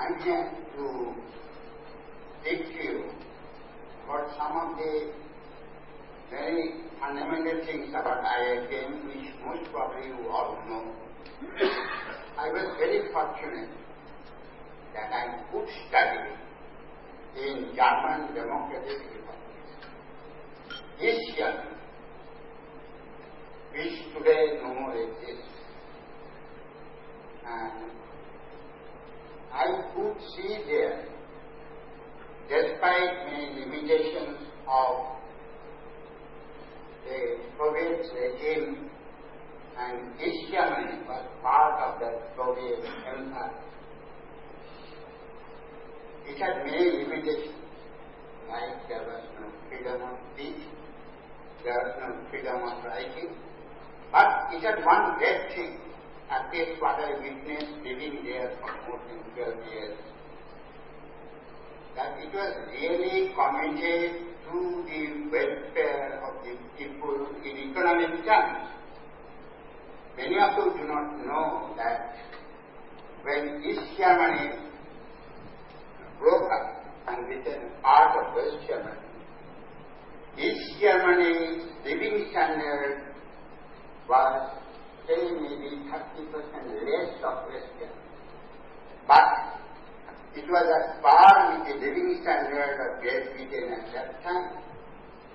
I'm here to speak to you about some of the very fundamental things about IIPM, which most probably you all know. I was very fortunate that I could study in German Democratic Republic, East Germany, which today no more exists. And I could see there, despite many limitations of the Soviet regime, and East Germany was part of the Soviet Empire. It had many limitations, like there was no freedom of speech, there was no freedom of writing, but it had one great thing, at least what I witnessed living there for more than 12 years, that it was really committed to the welfare of the people in economic terms. Many of you do not know that when East Germany broke up and became part of West Germany, East Germany's living standard was say maybe 30% less of West Germany. But it was at par with the living standard of Great Britain at that time.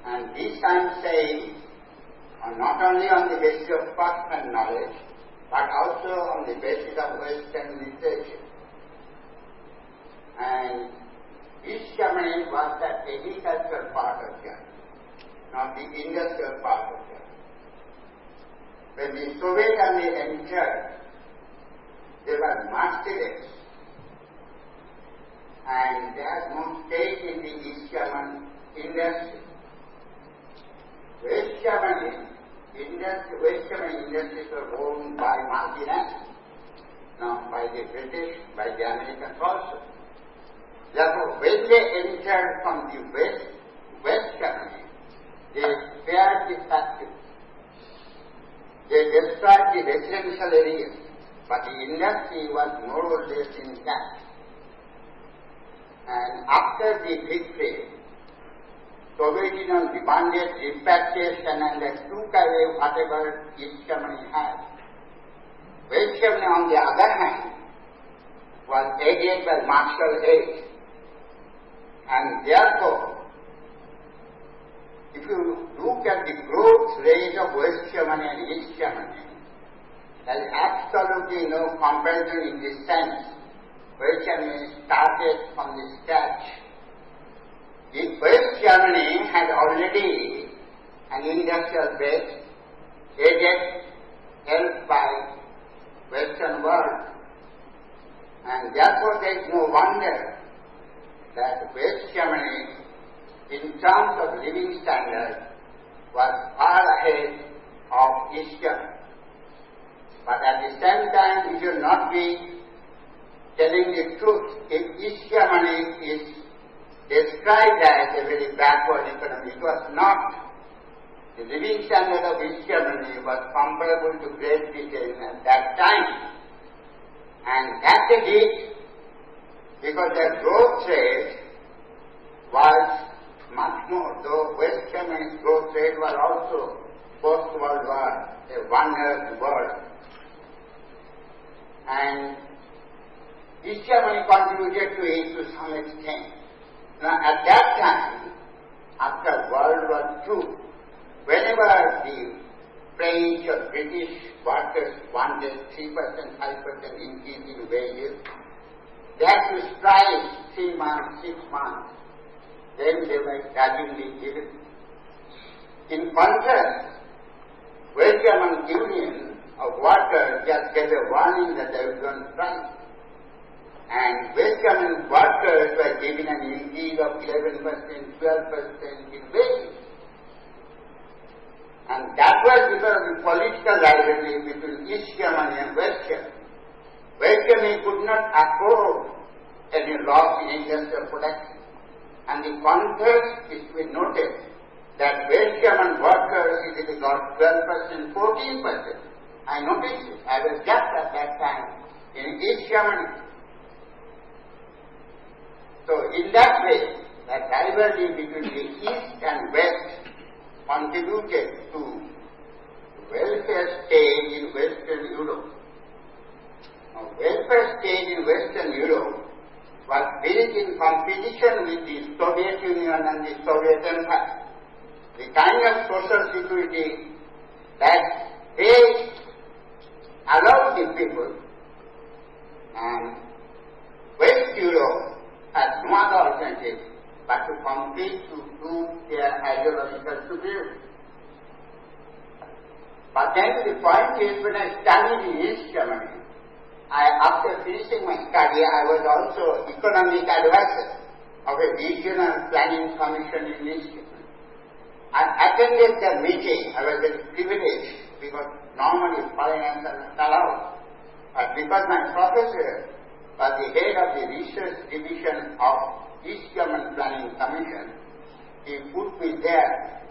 And this I'm saying not only on the basis of first-hand knowledge, but also on the basis of Western literature. And East Germany was the agricultural part of Germany, not the industrial part of Germany. When the Soviet Army entered, they were merciless, and they had no stake in the East German industry. West German industries were owned by multinationals, now by the British, by the Americans also. Therefore, when they entered from the West Germany, they spared the factories. They destroyed the residential areas, but the industry was more or less intact. And after the victory, Soviet Union demanded repatriation and they took away whatever East Germany had. West Germany, on the other hand, was aided by martial aid. And therefore, if you look at the growth rate of West Germany and East Germany, there is absolutely no comparison in this sense. West Germany started from the scratch. West Germany had already an industrial base, aided, helped by Western world. And therefore there is no wonder that West Germany, in terms of living standard, was far ahead of East Germany. But at the same time, we should not be telling the truth. If East Germany is described as a very backward economy, it was not. The living standard of East Germany was comparable to Great Britain at that time. And that they did because their growth rate was much more, though West Germany's growth rate was also post-World War, a one-earth world. And East Germany contributed to it to some extent. Now at that time, after World War II, whenever the French or British workers wanted 3%, 5% increase in wages, they had to strike 3 months, 6 months. Then they were gradually given. In contrast, West German Union of Workers just get a warning that they will go on strike. And West German workers were given an increase of 11%, 12% in wages. And that was because of the political rivalry between East Germany and West Germany. West Germany could not afford any loss in industrial production. And the contrast is to be noted that West German workers easily got 12%, 14%. I noticed it. I was just at that time in East Germany. So in that way, the rivalry between the East and West contributed to welfare state in Western Europe. Now, welfare state in Western Europe was built in competition with the Soviet Union and the Soviet Empire. The kind of social security that they allowed the people, and West Europe has no other alternative but to compete to prove their ideological superiority. But then the point is, when I studied in East Germany, after finishing my study, I was also economic advisor of a regional planning commission in East Germany. I attended the meeting. I was very privileged because normally foreigners are not allowed. But because my professor was the head of the research division of East German Planning Commission, he put me there.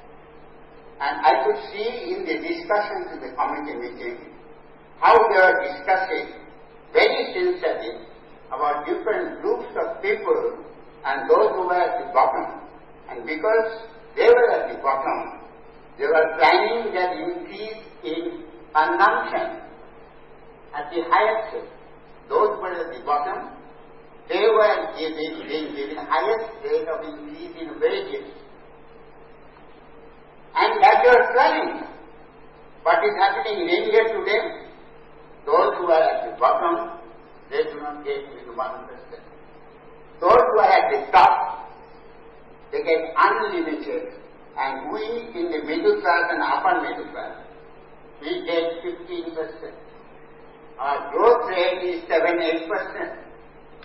And I could see in the discussions in the committee meeting how they were discussing very sincerely about different groups of people and those who were at the bottom. And because they were at the bottom, they were planning their increase in consumption at the highest rate. Those who were at the bottom, they were being given highest rate of increase in wages. And that they were planning. What is happening in India today? Those who are at the bottom, they do not get even 1%. Those who are at the top, they get unlimited. And we in the middle class and upper middle class, we get 15%. Our growth rate is 7-8%.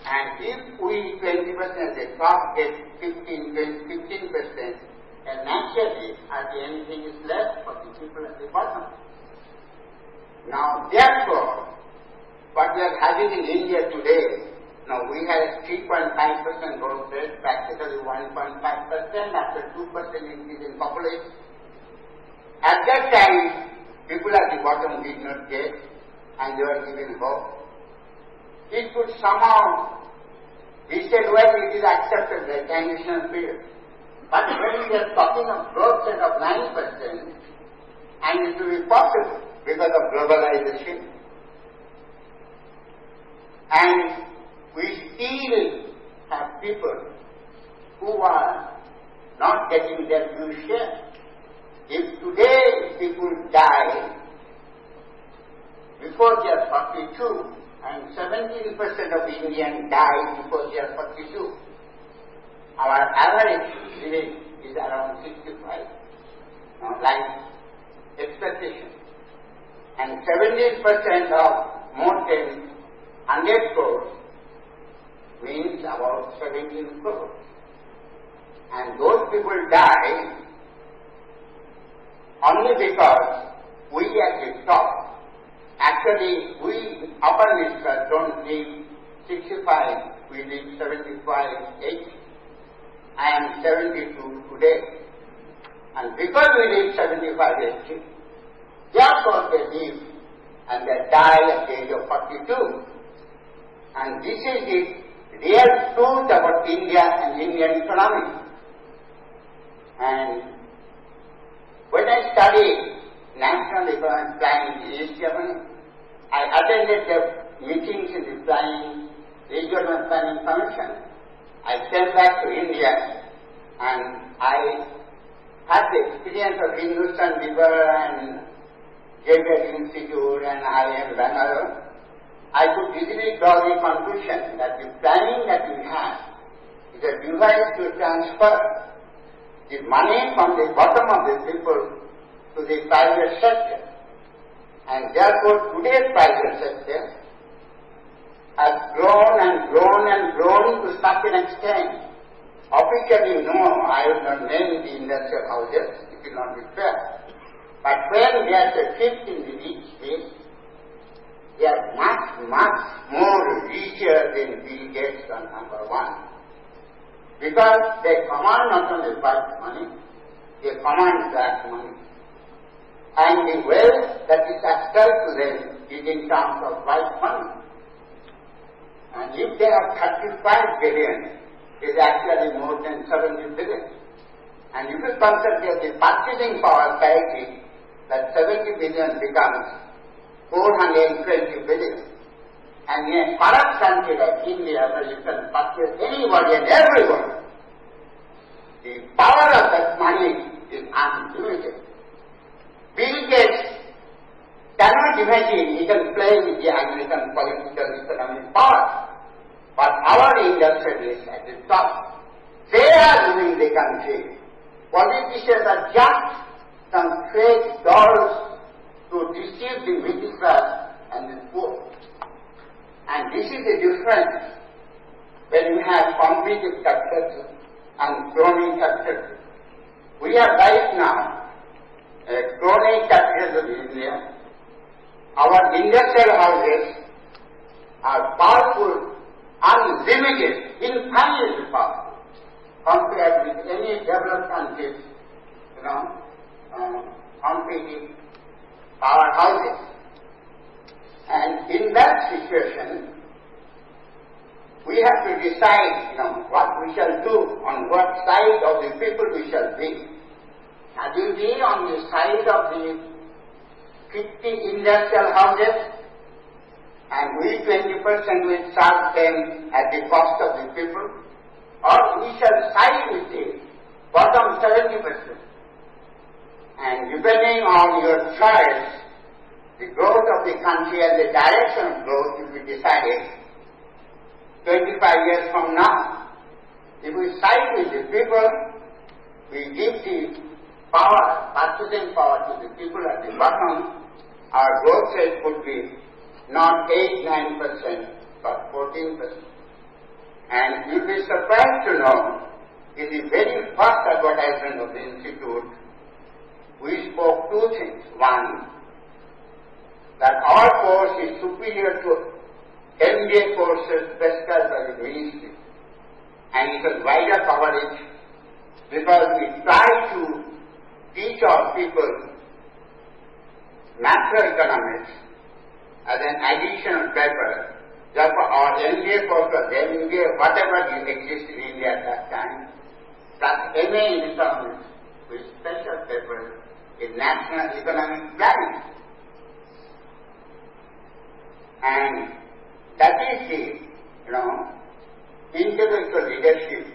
And if we 20%, the top get 15%, and naturally, at the end, anything is left for the people at the bottom. Now, therefore, what we are having in India today, now we have 3.5% growth rate, practically 1.5% after 2% increase in population. At that time, people at the bottom did not get, and they were given hope. It could somehow be said, well, it is accepted, the transitional period. But when we are talking of growth rate of 9%, and it will be possible because of globalization, and we still have people who are not getting their due share. If today people die before they are 42, and 17% of Indians die before they are 42, our average living is around 65, life expectation. And 17% of more than 100 crores means about 17 crores. And those people die only because we at the top, actually we upper middle class don't live 65, we live 75, 80. I am 72 today. And because we live 75, 80, therefore they live and they die at the age of 42. And this is the real truth about India and Indian economy. And when I studied national economic planning in East Germany, I attended the meetings in the regional planning commission. I came back to India and I had the experience of Hindustan River and Gateway Institute and IIPM Bangalore. I could easily draw the conclusion that the planning that we have is a device to transfer the money from the bottom of the people to the private sector. And therefore today's private sector has grown and grown and grown to such an extent. Officially, no, I will not name the industrial houses, it will not be fair. But when there is a shift in the rich state, they are much, much more richer than Bill Gates on number one. Because they command not only white money, they command black money. And the wealth that is ascribed to them is in terms of white money. And if they have 35 billion is actually more than 70 billion. And if you consider the purchasing power parity, that 70 billion becomes 420 billion. And in a corrupt country like India, where you can purchase anybody and everyone, the power of that money is unlimited. Bill Gates cannot imagine he can play with the American political economic power. But our industrialists at the top, they are ruling the country. Politicians are just some fake dolls to deceive the middle class and the poor. And this is the difference when you have competitive capitalism and crony capitalism. We have right now a crony capitalism in India. Our industrial houses are powerful, unlimited, infinitely powerful, compared with any developed countries, competing powerhouses. And in that situation, we have to decide, what we shall do, on what side of the people we shall be. Have you been on the side of the 50 industrial houses, and we 20% will serve them at the cost of the people, or we shall side with the bottom 70%. And depending on your choice, the growth of the country and the direction of growth will be decided 25 years from now. If we side with the people, we give the power, purchasing power to the people at the bottom, our growth rate would be not 8-9%, but 14%. And you'll be surprised to know, in the very first advertisement of the Institute, we spoke two things. One, that our course is superior to MBA courses prescribed by the ministry. And it has wider coverage because we try to teach our people macroeconomics as an additional paper. Therefore, our MBA course was MBA, whatever exists in India at that time, plus MA in economics with special papers in national economic planning. And that is the, intellectual leadership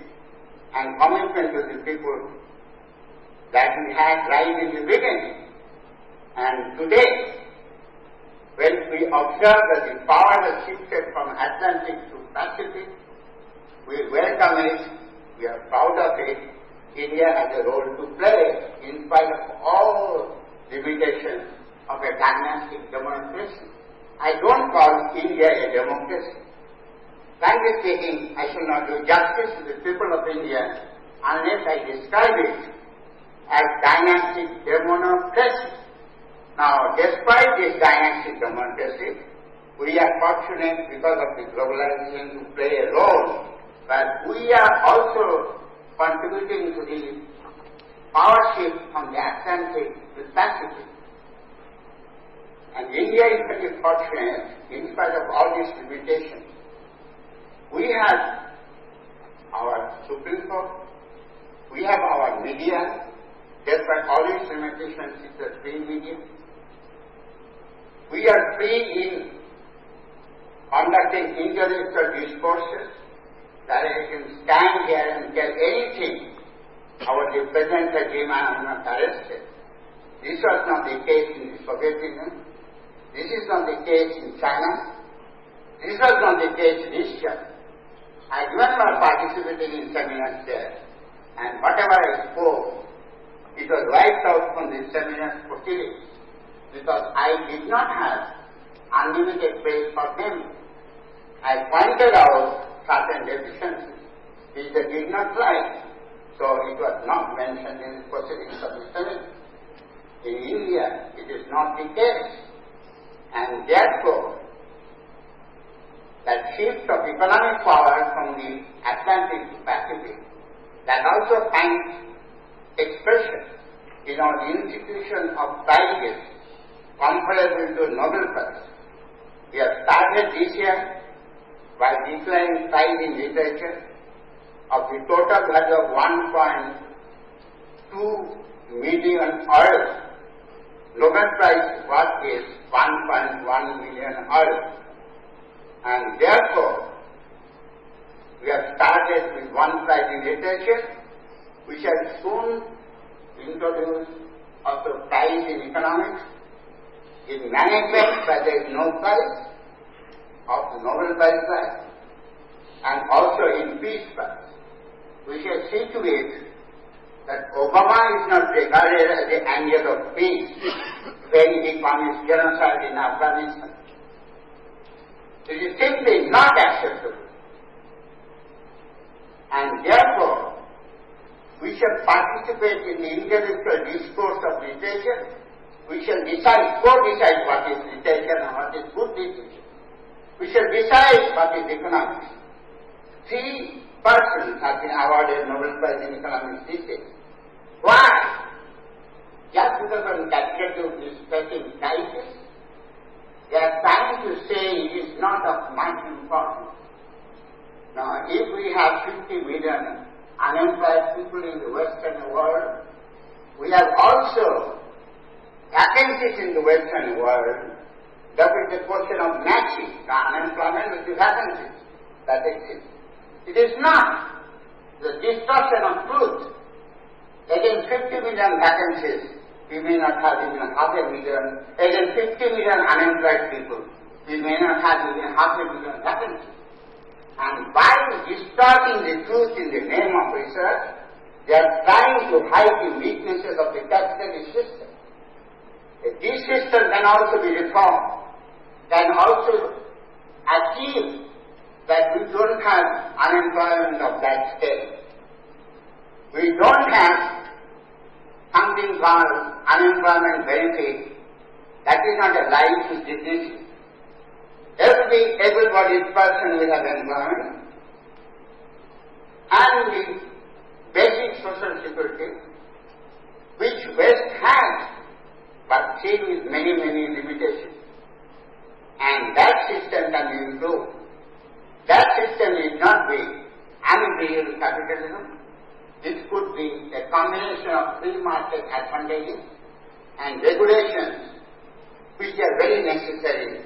and commitment to the people that we had right in the beginning. And today, when we observe that the power has shifted from Atlantic to Pacific, we welcome it, we are proud of it. India has a role to play in spite of all limitations of a dynastic democracy. I don't call India a democracy. Frankly speaking, I shall not do justice to the people of India unless I describe it as dynastic democracy. Now, despite this dynastic democracy, we are fortunate because of the globalization to play a role, but we are also contributing to the power shift from the Atlantic to the Pacific. And India is very fortunate in spite of all these limitations. We have our Supreme Court, we have our media, despite all these limitations, it's a free media. We are free in conducting intellectual discourses that I can stand here and tell anything about the present regime and I am not arrested. This was not the case in the Soviet Union. This is not the case in China. This was not the case in Asia. I remember participating in seminars there, and whatever I spoke, it was wiped out from the seminars proceedings, because I did not have unlimited space for them. I pointed out certain deficiencies which they did not like, so it was not mentioned in the proceedings of the seminar. In India, it is not the case. And therefore, that shift of economic power from the Atlantic to Pacific, that also finds expression in our institution of prizes comparable to Nobel Prize. We have started this year by declaring prize in literature. of the total value of 1.2 million oil, Nobel Prize worth is 1.1 million oil. And therefore, we have started with one prize in literature. We shall soon introduce also prize in economics. In management, there is no prize of the Nobel Prize, and also in peace prize. We shall see to it that Obama is not regarded as the angel of peace when he commits genocide in Afghanistan. It is simply not acceptable. And therefore, we shall participate in the intellectual discourse of literature. We shall co-decide what is literature and what is good literature. We shall decide what is economics. 3 persons have been awarded Nobel Prize in Economics this year. Why? Just because of capitalism is facing crisis, they are trying to say it is not of much importance. Now, if we have 50 million unemployed people in the Western world, we have also vacancies in the Western world. That is the question of matching the unemployment with the vacancies that exist. It is not the distortion of truth. Against 50 million vacancies, we may not have even 500,000. Against 50 million unemployed people, we may not have even 500,000 vacancies. And by distorting the truth in the name of research, they are trying to hide the weaknesses of the capitalist system. This system can also be reformed, can also achieve that we don't have unemployment of that scale. We don't have something called unemployment benefit. That is not a life to dignity. Everybody's person will have employment, and the basic social security, which West has, but still with many limitations. And that system can be improved. That system is not be anti-imperial capitalism. This could be a combination of free market advantages and regulations which are very necessary,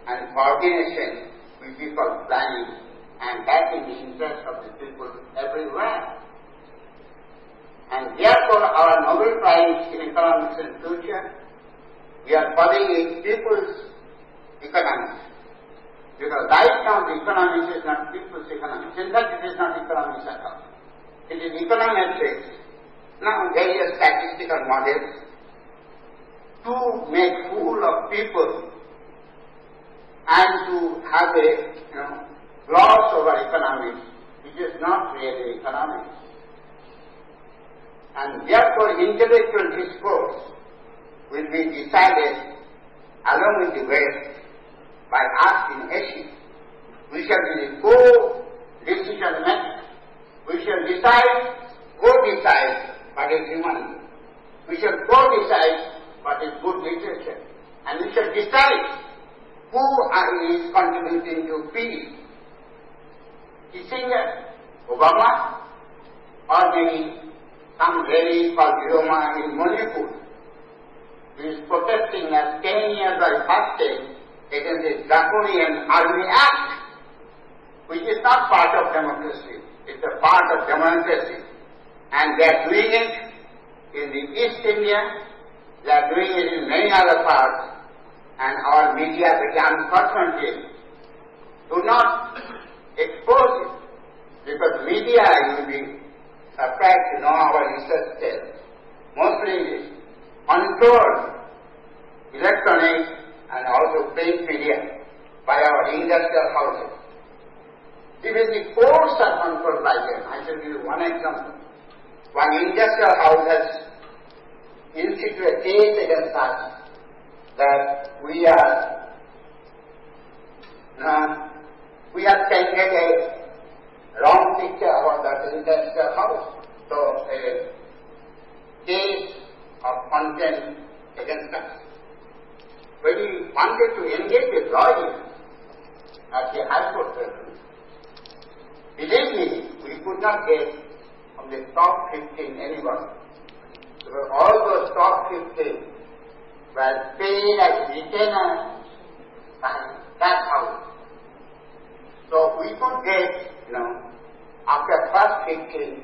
and coordination which we call planning, and that in the interest of the people everywhere. And therefore our Nobel Prize in Economics and Future, we are calling it people's economics. Because right now the economics is not people's economics. In fact, it is not economics at all. It is econometrics. Now various statistical models to make fool of people and to have a gloss over economics, which is not really economics. And therefore intellectual discourse will be decided along with the West by us in Asia. We shall be the co-decision maker. We shall co-decide what is humanity. We shall co-decide what is good literature. And we shall decide who is contributing to peace. Kissinger, Obama, or maybe some lady called Roma in Manipur, who is protesting as 10 years by fasting against the draconian Army Act, which is not part of democracy. It's a part of democracy. And they are doing it in the East India, they are doing it in many other parts, and our media, very unfortunately, do not expose it, because media, you will be surprised to know our research tells, mostly controlled electronic and also print media by our industrial houses. Even the courts are controlled by them. I shall give you one example. One industrial house has instituted a case against us that we have taken a wrong picture about that industrial house. So a case of contempt against us. When we wanted to engage with lawyers at the High Court level, believe me, we could not get from the top 15 anyone. Because all those top 15 were paid as retainers by that house. So we could get, after first 15,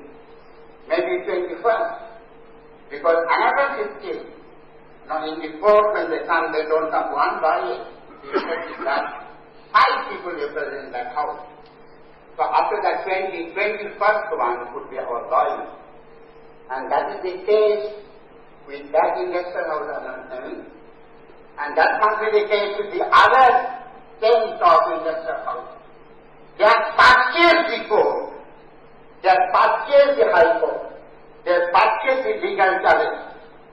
maybe 21st. Because another 15, in the court when they come, they don't come one body. That 5 people represent that house. So after that 21st one could be our lawyer. And that is the case with that industrial house. And that must be the case with the other 10 top industrial houses. They have purchased the court. They have purchased the high court. They have purchased the legal challenge.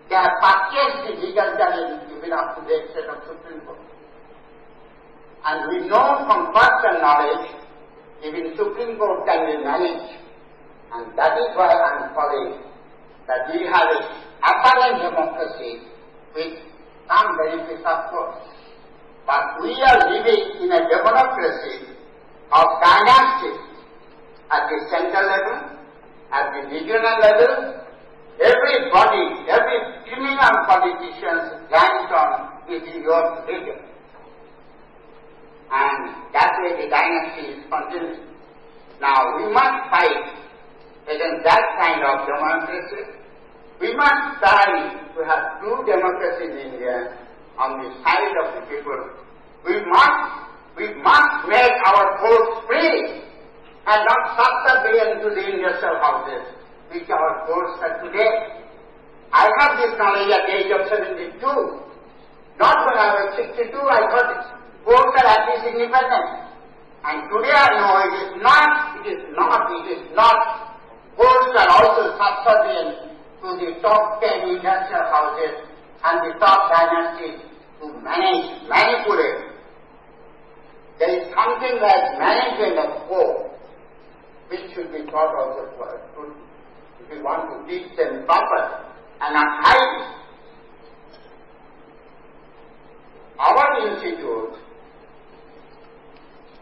They have purchased the legal challenge given up to the extent of Supreme Court. And we know from personal knowledge, even Supreme Court can be managed. And that is why I am calling that we have a apparent democracy with some benefits of course. But we are living in a democracy of dynasties at the central level, at the regional level. Everybody, every criminal politician's grandson is in your region. And that way the dynasty is continuing. Now we must fight against that kind of democracy. We must try to have true democracy in India on the side of the people. We must make our courts free and not subservient to the industrial houses, which our courts are today. I have this knowledge at the age of 72. Not when I was 62, I thought courts are at least independent. And today I know it is not. Courts are also subservient to the top 10 industrial houses and the top dynasties to manipulate. There is something like management of court, which should be taught also to us. If we want to teach them properly and not hide. Our institute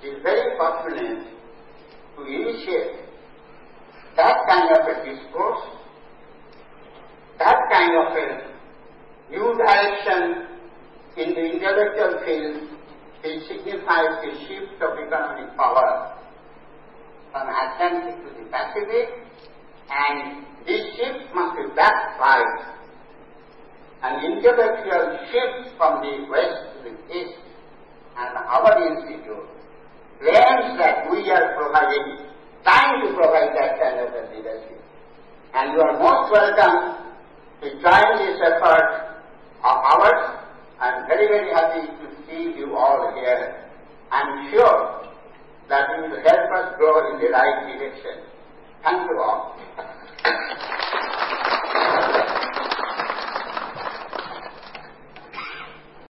is very fortunate to initiate that kind of a discourse, that kind of a new direction in the intellectual field, which signifies the shift of economic power from Atlantic to the Pacific, and this shift must be backed by an intellectual shift from the west to the east. And our institute claims that we are trying to provide that kind of a leadership. And you are most welcome to join this effort of ours. I am very, very happy to see you all here. I am sure that you will help us grow in the right direction. Thank you all.